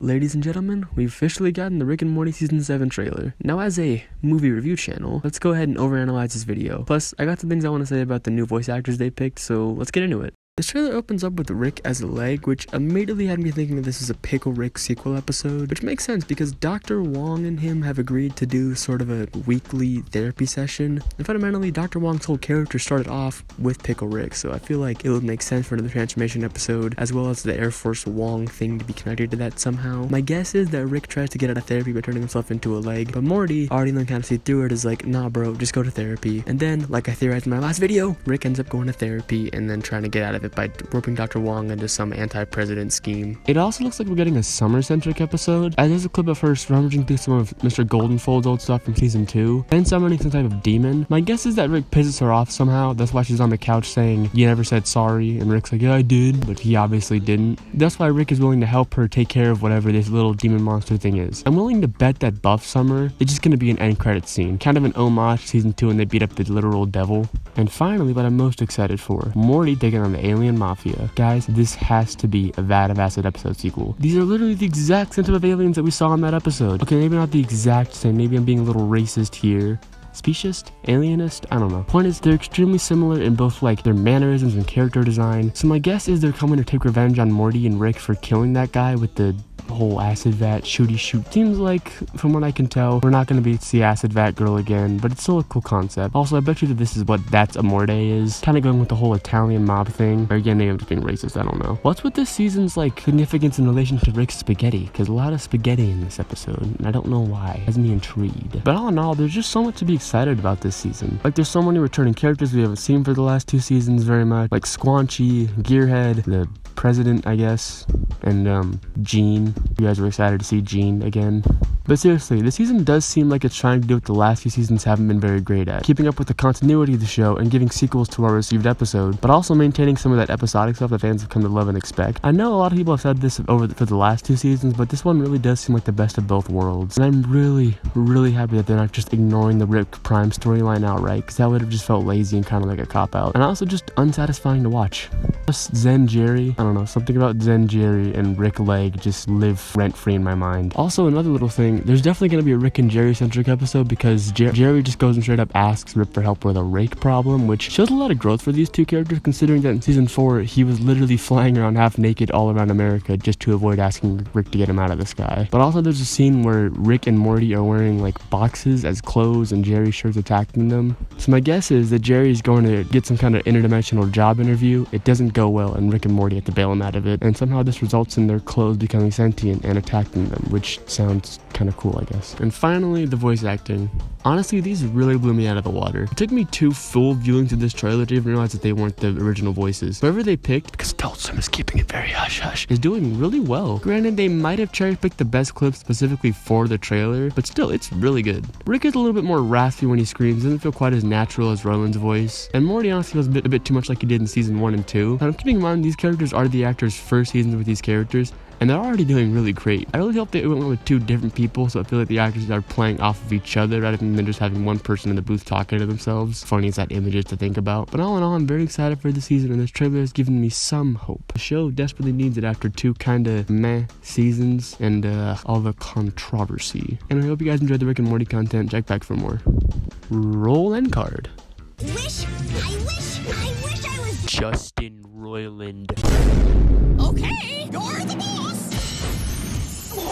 Ladies and gentlemen, we've officially gotten the Rick and Morty Season 7 trailer. Now as a movie review channel, let's go ahead and overanalyze this video. Plus, I got some things I want to say about the new voice actors they picked, so let's get into it. This trailer opens up with Rick as a leg, which immediately had me thinking that this is a Pickle Rick sequel episode, which makes sense because Dr. Wong and him have agreed to do sort of a weekly therapy session, and fundamentally Dr. Wong's whole character started off with Pickle Rick, so I feel like it would make sense for another transformation episode, as well as the Air Force Wong thing to be connected to that somehow. My guess is that Rick tries to get out of therapy by turning himself into a leg, but Morty, already learned kind of see through it, is like, nah bro, just go to therapy. And then, like I theorized in my last video, Rick ends up going to therapy and then trying to get out of it by roping Dr. Wong into some anti-president scheme. It also looks like we're getting a summer-centric episode, as there's a clip of her rummaging through some of Mr. Goldenfold's old stuff from season 2, then summoning some type of demon. My guess is that Rick pisses her off somehow. That's why she's on the couch saying, "You never said sorry," and Rick's like, "Yeah, I did," but he obviously didn't. That's why Rick is willing to help her take care of whatever this little demon monster thing is. I'm willing to bet that Buff Summer is just going to be an end credits scene, kind of an homage to season 2 when they beat up the literal devil. And finally, what I'm most excited for, Morty taking on the alien mafia. Guys, this has to be a Vat of Acid episode sequel. These are literally the exact same type of aliens that we saw in that episode. Okay, maybe not the exact same, maybe I'm being a little racist here. Speciesist? Alienist? I don't know. Point is, they're extremely similar in both like their mannerisms and character design. So my guess is they're coming to take revenge on Morty and Rick for killing that guy with the whole acid vat shooty shoot. Seems like, from what I can tell, we're not going to be the acid vat girl again, but it's still a cool concept. Also, I bet you that this is what That's Amore is. Kind of going with the whole Italian mob thing. Or again, maybe I'm just being racist, I don't know. What's with this season's like significance in relation to Rick's spaghetti? Because a lot of spaghetti in this episode, and I don't know why. It has me intrigued. But all in all, there's just so much to be excited about this season. Like, there's so many returning characters we haven't seen for the last 2 seasons very much. Like Squanchy, Gearhead, the President, I guess, and Gene. You guys were excited to see Gene again. But seriously, this season does seem like it's trying to do what the last few seasons haven't been very great at. Keeping up with the continuity of the show and giving sequels to our received episode, but also maintaining some of that episodic stuff that fans have come to love and expect. I know a lot of people have said this for the last 2 seasons, but this one really does seem like the best of both worlds. And I'm really happy that they're not just ignoring the Rick Prime storyline outright, because that would have just felt lazy and kind of like a cop-out. And also just unsatisfying to watch. Plus Zen Jerry, I don't know, something about Zen Jerry and Rick Leg just live rent-free in my mind. Also, another little thing, there's definitely going to be a Rick and Jerry centric episode because Jerry just goes and straight up asks Rick for help with a rake problem, which shows a lot of growth for these 2 characters, considering that in season 4 he was literally flying around half naked all around America just to avoid asking Rick to get him out of the sky. But also there's a scene where Rick and Morty are wearing like boxes as clothes and Jerry starts attacking them. So my guess is that Jerry's going to get some kind of interdimensional job interview. It doesn't go well and Rick and Morty have to bail him out of it, and somehow this results in their clothes becoming sentient and attacking them, which sounds kind of cool, I guess. And finally, the voice acting. Honestly, these really blew me out of the water. It took me 2 full viewings of this trailer to even realize that they weren't the original voices. Whoever they picked, because Adult Swim is keeping it very hush-hush, is doing really well. Granted, they might have cherry-picked the best clips specifically for the trailer, but still, it's really good. Rick is a little bit more raspy when he screams, doesn't feel quite as natural as Roiland's voice, and Morty honestly feels a bit too much like he did in season 1 and 2. And I'm keeping in mind these characters are the actors' first seasons with these characters, and they're already doing really great. I really hope they went with 2 different people, so I feel like the actors are playing off of each other rather than just having one person in the booth talking to themselves. Funny as that image is to think about. But all in all, I'm very excited for the season, and this trailer has given me some hope. The show desperately needs it after 2 kinda meh seasons and all the controversy. And I hope you guys enjoyed the Rick and Morty content. Check back for more. Roll end card. I wish I was Justin Roiland. okay. You're the boss.